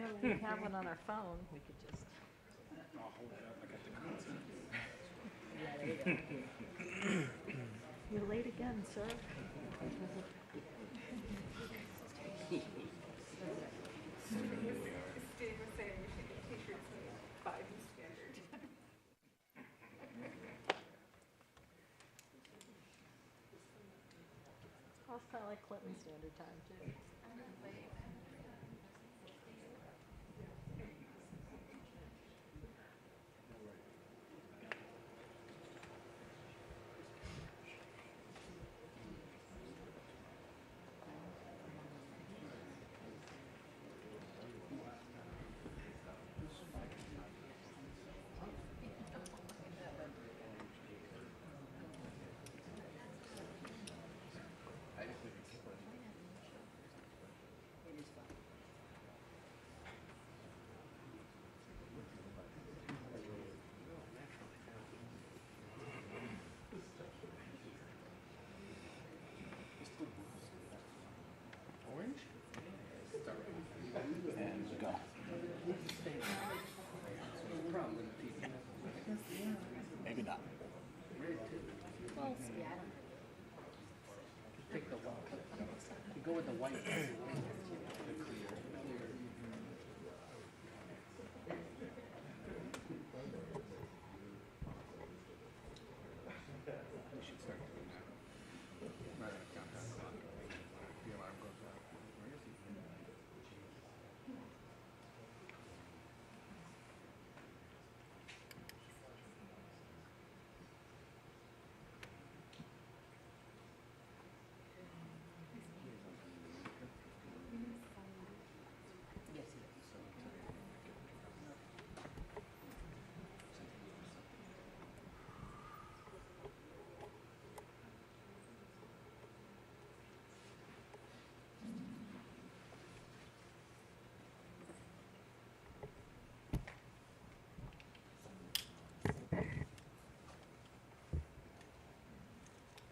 know, we have one on our phone. We could just. I'll hold it up. I got the concept. Yeah, there you go. You're late again, sir. Steve was saying we should get t-shirts made by the standard. I'll sound like Clinton Standard Time, too. Orange? And go. Maybe not. Well, yeah, I don't know. Take the white. You go with the white. We should start doing that. Rather than countdown clock. The alarm goes off. Where is he? Yes, he is.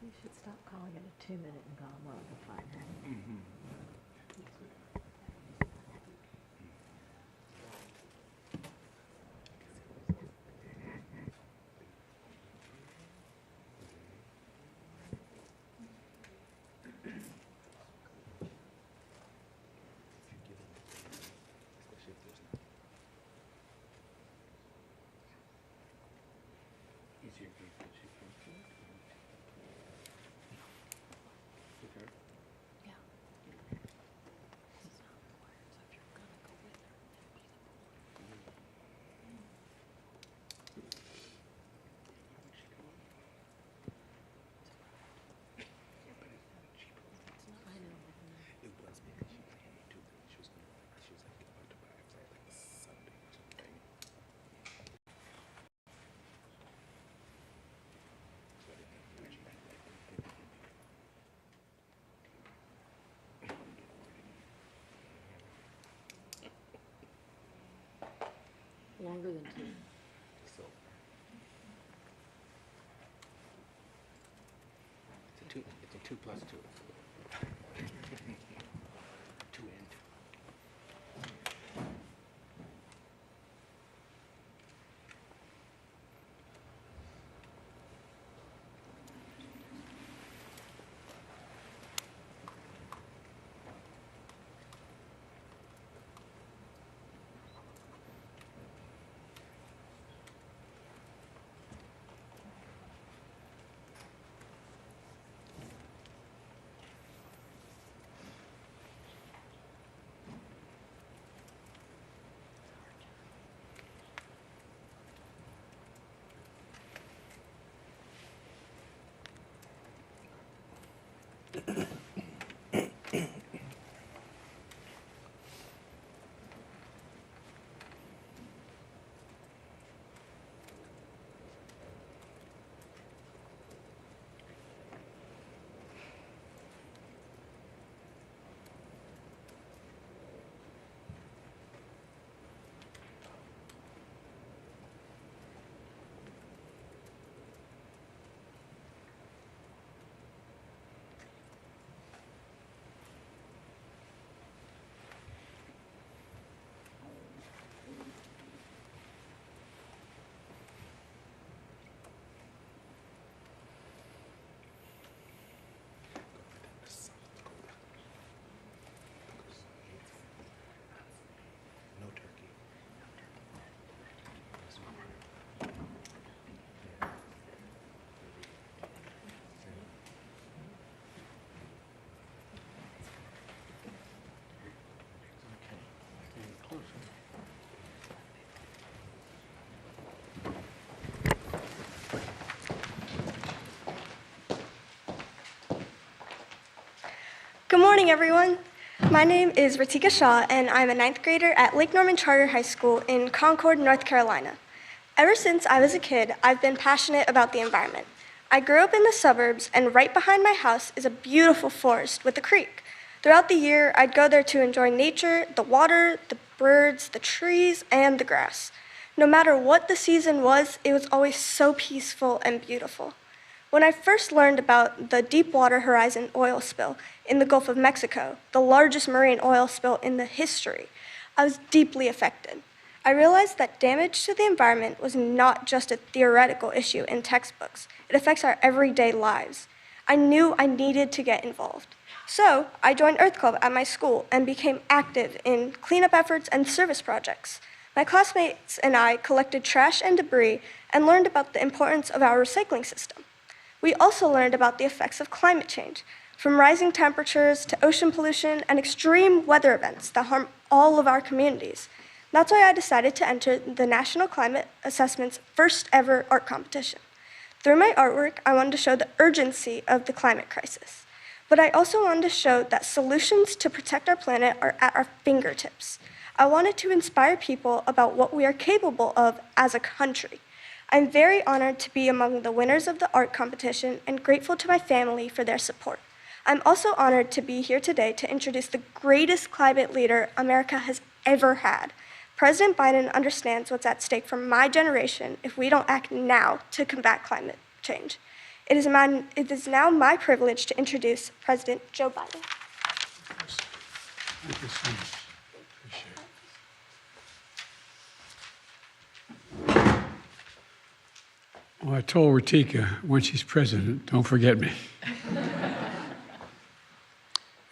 You should stop calling it a 2-minute and go more like a 5-minute. Easier group that she came to. With her? Yeah. This is not required, so if you're gonna go with her, then be the board. Why would she come? I know, I know. It was because she planned to. She was gonna. She was like about to buy a flight like Sunday or something. So I didn't know she had like Longer than 2. so. It's a two. It's a 2 plus 2. 2 and 2. morning, everyone. My name is Ritika Shaw, and I'm a ninth grader at Lake Norman Charter High School in Concord, North Carolina. Ever since I was a kid, I've been passionate about the environment. I grew up in the suburbs, and right behind my house is a beautiful forest with a creek. Throughout the year, I'd go there to enjoy nature, the water, the birds, the trees, and the grass. No matter what the season was, it was always so peaceful and beautiful. When I first learned about the Deepwater Horizon oil spill in the Gulf of Mexico, the largest marine oil spill in the history, I was deeply affected. I realized that damage to the environment was not just a theoretical issue in textbooks. It affects our everyday lives. I knew I needed to get involved. So I joined Earth Club at my school and became active in cleanup efforts and service projects. My classmates and I collected trash and debris and learned about the importance of our recycling system. We also learned about the effects of climate change, from rising temperatures to ocean pollution and extreme weather events that harm all of our communities. That's why I decided to enter the National Climate Assessment's first ever art competition. Through my artwork, I wanted to show the urgency of the climate crisis. But I also wanted to show that solutions to protect our planet are at our fingertips. I wanted to inspire people about what we are capable of as a country. I'm very honored to be among the winners of the art competition and grateful to my family for their support. I'm also honored to be here today to introduce the greatest climate leader America has ever had. President Biden understands what's at stake for my generation if we don't act now to combat climate change. It is now my privilege to introduce President Joe Biden. Thank you so much. Appreciate it. Well, I told Ritika when she's president, don't forget me.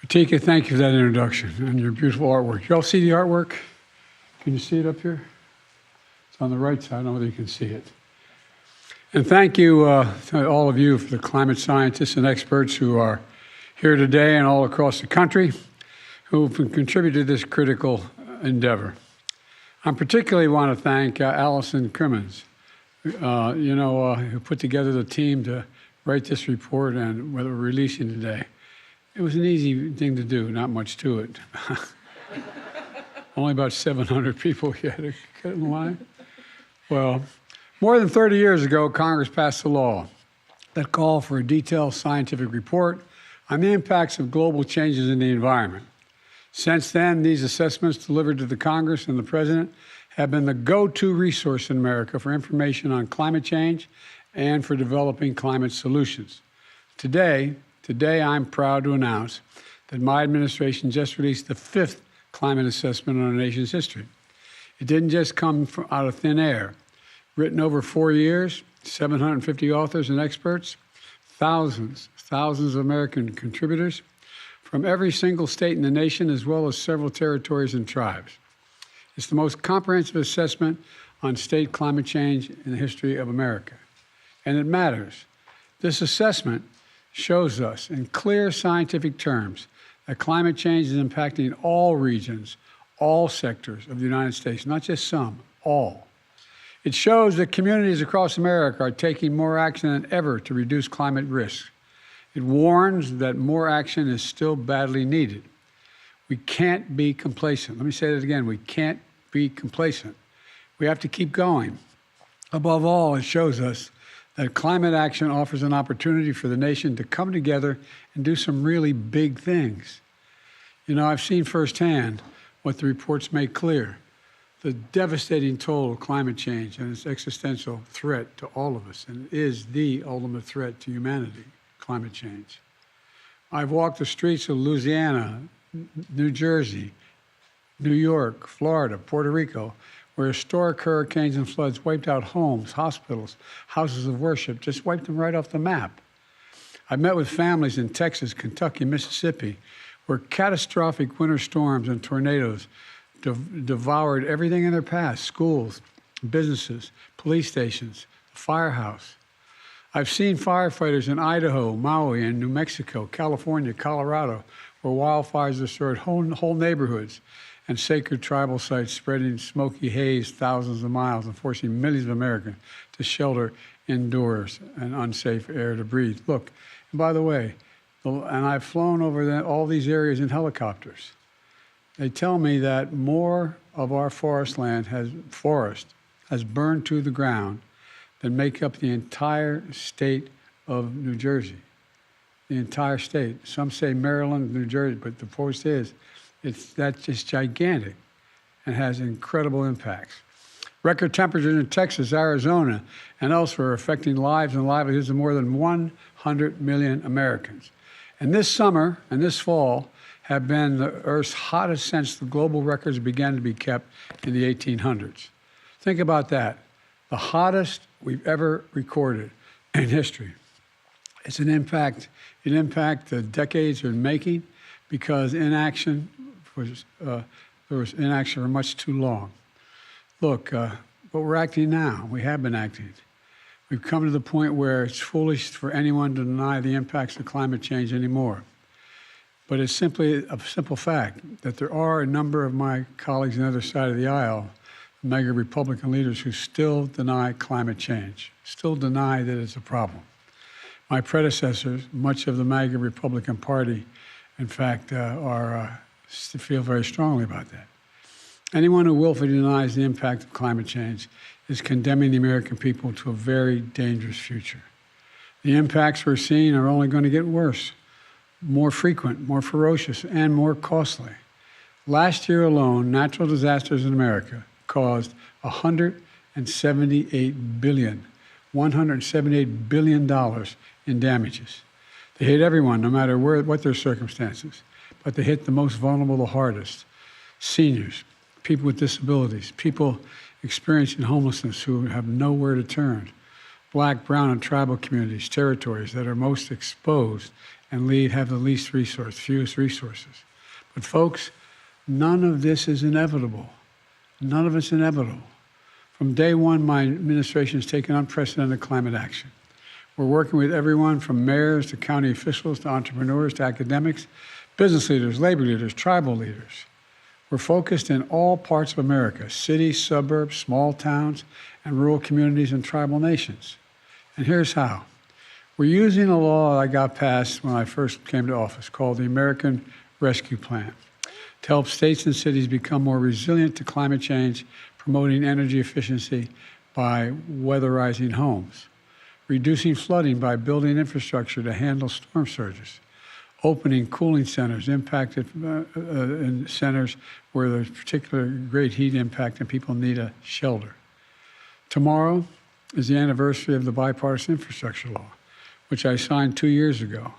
Ritika, thank you for that introduction and your beautiful artwork. You all see the artwork? Can you see it up here? It's on the right side. I don't know whether you can see it. And thank you to all of you, for the climate scientists and experts who are here today and all across the country who have contributed to this critical endeavor. I particularly want to thank Allison Crimmins, who put together the team to write this report and what we're releasing today. It was an easy thing to do, not much to it. Only about 700 people had to get in line. Well, more than 30 years ago, Congress passed a law that called for a detailed scientific report on the impacts of global changes in the environment. Since then, these assessments delivered to the Congress and the President have been the go-to resource in America for information on climate change and for developing climate solutions. Today, I'm proud to announce that my administration just released the 5th climate assessment on our nation's history. It didn't just come out of thin air. Written over 4 years, 750 authors and experts, thousands of American contributors from every single state in the nation, as well as several territories and tribes. It's the most comprehensive assessment on state climate change in the history of America. And it matters. This assessment shows us in clear scientific terms that climate change is impacting all regions, all sectors of the United States, not just some, all. It shows that communities across America are taking more action than ever to reduce climate risk. It warns that more action is still badly needed. We can't be complacent. Let me say that again. We can't be complacent. We have to keep going. Above all, it shows us that climate action offers an opportunity for the nation to come together and do some really big things. You know, I've seen firsthand what the reports make clear, the devastating toll of climate change and its existential threat to all of us, and it is the ultimate threat to humanity, climate change. I've walked the streets of Louisiana, New Jersey, New York, Florida, Puerto Rico, where historic hurricanes and floods wiped out homes, hospitals, houses of worship, just wiped them right off the map. I've met with families in Texas, Kentucky, Mississippi, where catastrophic winter storms and tornadoes devoured everything in their path: schools, businesses, police stations, the firehouse. I've seen firefighters in Idaho, Maui, and New Mexico, California, Colorado, where wildfires destroyed whole neighborhoods and sacred tribal sites, spreading smoky haze thousands of miles and forcing millions of Americans to shelter indoors and unsafe air to breathe. Look, and by the way, And I've flown over all these areas in helicopters. They tell me that more of our forest has burned to the ground than make up the entire state of New Jersey. The entire state. Some say Maryland, New Jersey, but the forest that's just gigantic and has incredible impacts. Record temperatures in Texas, Arizona, and elsewhere are affecting lives and livelihoods of more than 100 million Americans. And this summer and this fall have been the Earth's hottest since the global records began to be kept in the 1800s. Think about that. The hottest we've ever recorded in history. It's an impact that decades are making because inaction there was inaction for much too long. Look, but we're acting now. We have been acting. We've come to the point where it's foolish for anyone to deny the impacts of climate change anymore. But it's simply a simple fact that there are a number of my colleagues on the other side of the aisle, mega Republican leaders, who still deny climate change, still deny that it's a problem. My predecessors, much of the MAGA Republican Party, in fact, feel very strongly about that. Anyone who willfully denies the impact of climate change is condemning the American people to a very dangerous future. The impacts we're seeing are only going to get worse, more frequent, more ferocious, and more costly. Last year alone, natural disasters in America caused $178 billion in damages. They hit everyone, no matter what their circumstances, but they hit the most vulnerable the hardest: seniors, people with disabilities, people experiencing homelessness who have nowhere to turn, Black, brown, and tribal communities, territories that are most exposed and have the fewest resources. But folks, none of this is inevitable. None of it's inevitable. From day one, my administration has taken unprecedented climate action. We're working with everyone from mayors to county officials to entrepreneurs to academics, business leaders, labor leaders, tribal leaders. We're focused in all parts of America: cities, suburbs, small towns, and rural communities and tribal nations. And here's how. We're using a law I got passed when I first came to office called the American Rescue Plan to help states and cities become more resilient to climate change, promoting energy efficiency by weatherizing homes, reducing flooding by building infrastructure to handle storm surges, opening cooling centers impacted in centers where there's particular great heat impact and people need a shelter. Tomorrow is the anniversary of the bipartisan infrastructure law, which I signed 2 years ago,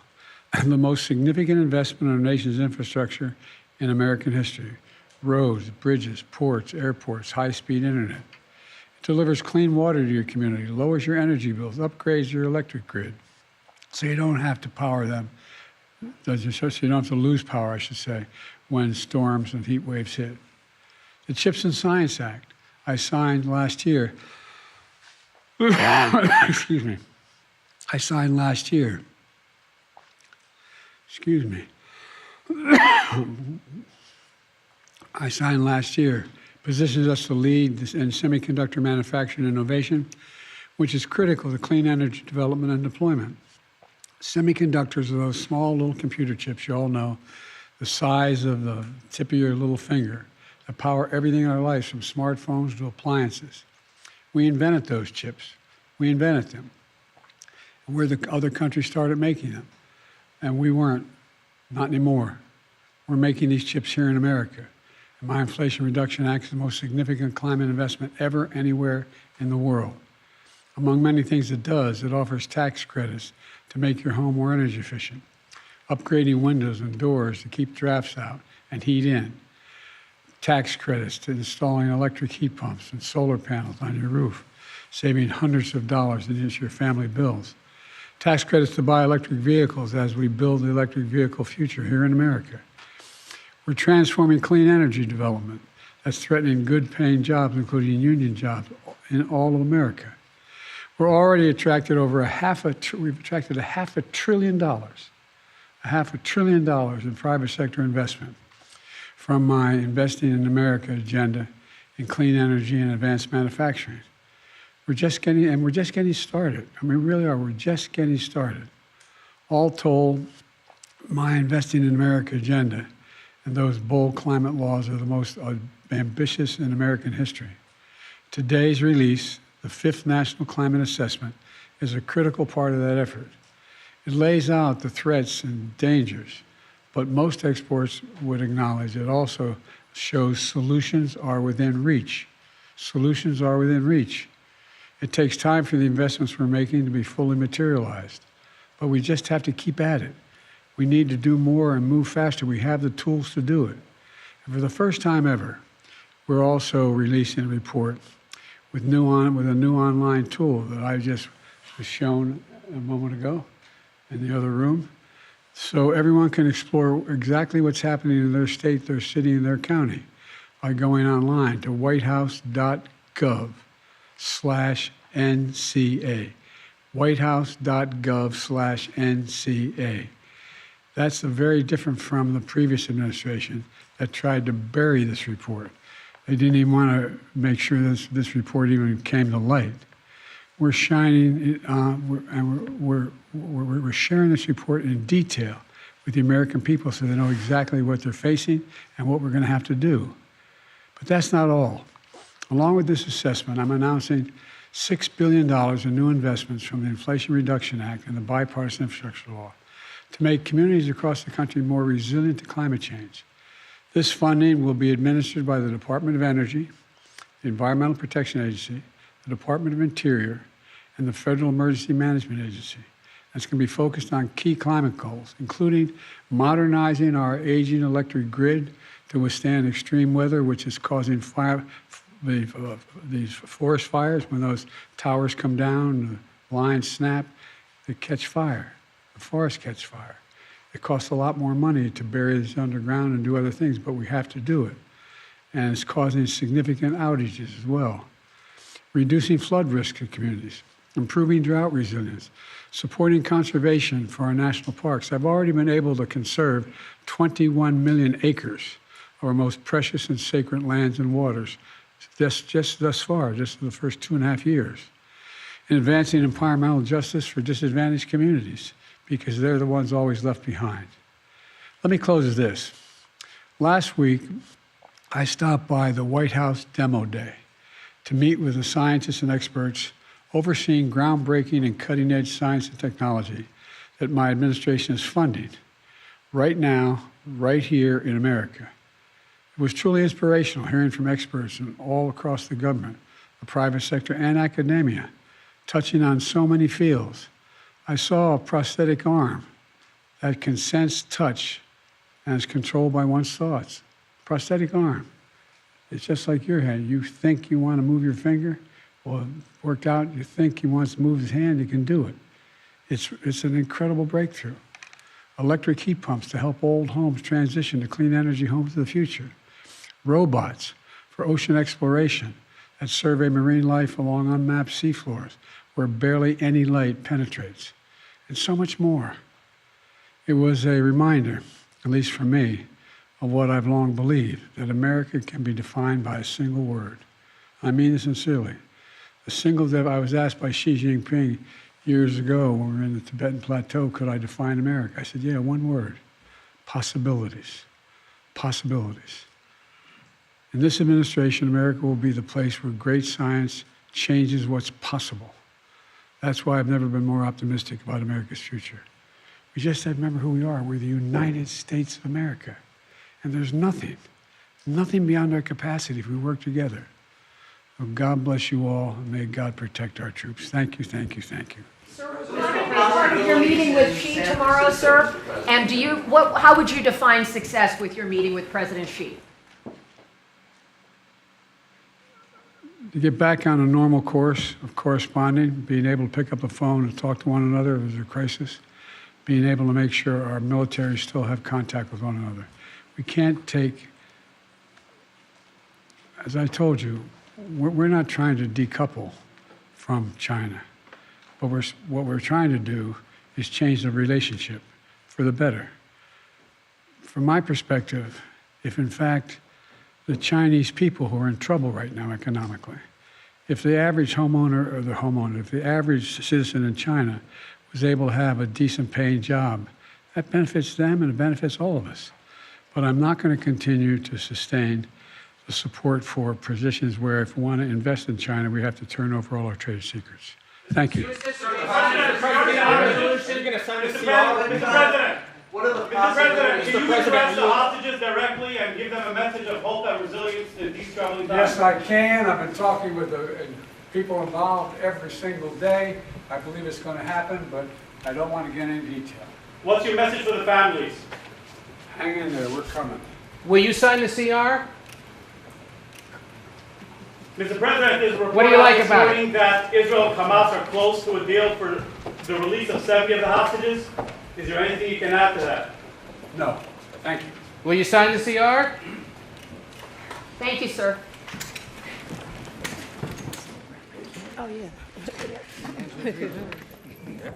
and the most significant investment in our nation's infrastructure in American history: roads, bridges, ports, airports, high-speed internet. It delivers clean water to your community, lowers your energy bills, upgrades your electric grid, so you don't have to power them, so you don't have to lose power, I should say, when storms and heat waves hit. The CHIPS and Science Act I signed last year. Excuse me. I signed last year. Excuse me. I signed last year. Positions us to lead in semiconductor manufacturing and innovation, which is critical to clean energy development and deployment. Semiconductors are those small little computer chips you all know, the size of the tip of your little finger, that power everything in our lives, from smartphones to appliances. We invented those chips. We invented them. Where the other countries started making them. And we weren't. Not anymore. We're making these chips here in America. And my Inflation Reduction Act is the most significant climate investment ever anywhere in the world. Among many things it does, it offers tax credits to make your home more energy efficient, upgrading windows and doors to keep drafts out and heat in, tax credits to installing electric heat pumps and solar panels on your roof, saving hundreds of dollars in your family bills, tax credits to buy electric vehicles as we build the electric vehicle future here in America. We're transforming clean energy development that's threatening good-paying jobs, including union jobs, in all of America. We're already attracted we've attracted $500 billion, $500 billion in private sector investment from my Investing in America agenda in clean energy and advanced manufacturing. We're just getting started. I mean, we really are. We're just getting started. All told, my Investing in America agenda, and those bold climate laws are the most ambitious in American history. Today's release, the 5th National Climate Assessment, is a critical part of that effort. It lays out the threats and dangers, but most experts would acknowledge it also shows solutions are within reach. Solutions are within reach. It takes time for the investments we're making to be fully materialized, but we just have to keep at it. We need to do more and move faster. We have the tools to do it. And for the first time ever, we're also releasing a report with a new online tool that I just was shown a moment ago in the other room. So everyone can explore exactly what's happening in their state, their city, and their county by going online to whitehouse.gov/NCA. whitehouse.gov/NCA. That's very different from the previous administration that tried to bury this report. They didn't even want to make sure this report even came to light. We're shining, we're sharing this report in detail with the American people so they know exactly what they're facing and what we're going to have to do. But that's not all. Along with this assessment, I'm announcing $6 billion in new investments from the Inflation Reduction Act and the bipartisan infrastructure law to make communities across the country more resilient to climate change. This funding will be administered by the Department of Energy, the Environmental Protection Agency, the Department of Interior, and the Federal Emergency Management Agency. It's going to be focused on key climate goals, including modernizing our aging electric grid to withstand extreme weather, which is causing these forest fires. When those towers come down, the lines snap, they catch fire. The forests catch fire. It costs a lot more money to bury this underground and do other things, but we have to do it. And it's causing significant outages as well. Reducing flood risk in communities, improving drought resilience, supporting conservation for our national parks. I've already been able to conserve 21 million acres of our most precious and sacred lands and waters just thus far, just in the first 2.5 years. And advancing environmental justice for disadvantaged communities, because they're the ones always left behind. Let me close with this. Last week, I stopped by the White House Demo Day to meet with the scientists and experts overseeing groundbreaking and cutting-edge science and technology that my administration is funding right now, right here in America. It was truly inspirational hearing from experts from all across the government, the private sector, and academia, touching on so many fields. I saw a prosthetic arm that can sense touch and is controlled by one's thoughts. Prosthetic arm. It's just like your hand. You think you want to move your finger, well, it worked out. You think he wants to move his hand, you can do it. It's an incredible breakthrough. Electric heat pumps to help old homes transition to clean energy homes of the future. Robots for ocean exploration that survey marine life along unmapped seafloors where barely any light penetrates, and so much more. It was a reminder, at least for me, of what I've long believed, that America can be defined by a single word. I mean this sincerely. The single that I was asked by Xi Jinping years ago when we were in the Tibetan Plateau, could I define America? I said, yeah, one word, possibilities. Possibilities. In this administration, America will be the place where great science changes what's possible. That's why I've never been more optimistic about America's future. We just have to remember who we are. We're the United States of America. And there's nothing beyond our capacity if we work together. So God bless you all, and may God protect our troops. Thank you, thank you, thank you. Sir, will you be part of your meeting with Xi tomorrow, sir? And how would you define success with your meeting with President Xi? To get back on a normal course of corresponding, being able to pick up the phone and talk to one another if there's a crisis, being able to make sure our military still have contact with one another. We can't take, as I told you, we're not trying to decouple from China. But what we're trying to do is change the relationship for the better. From my perspective, if in fact the Chinese people who are in trouble right now economically, if the average if the average citizen in China was able to have a decent paying job That benefits them and it benefits all of us. But I'm not going to continue to sustain the support for positions where if we want to invest in China, we have to turn over all our trade secrets. Thank you. Mr. President, What are the Mr. President, can you address President, the hostages directly and give them a message of hope and resilience in these troubling times? Yes, I can. I've been talking with the people involved every single day. I believe it's going to happen, but I don't want to get into detail. What's your message for the families? Hang in there. We're coming. Will you sign the CR? Mr. President, there's a report What do you like out about it? reporting that Israel and Hamas are close to a deal for the release of 70 of the hostages. Is there anything you can add to that? No. Thank you. Will you sign the CR? Thank you, sir. Oh, yeah.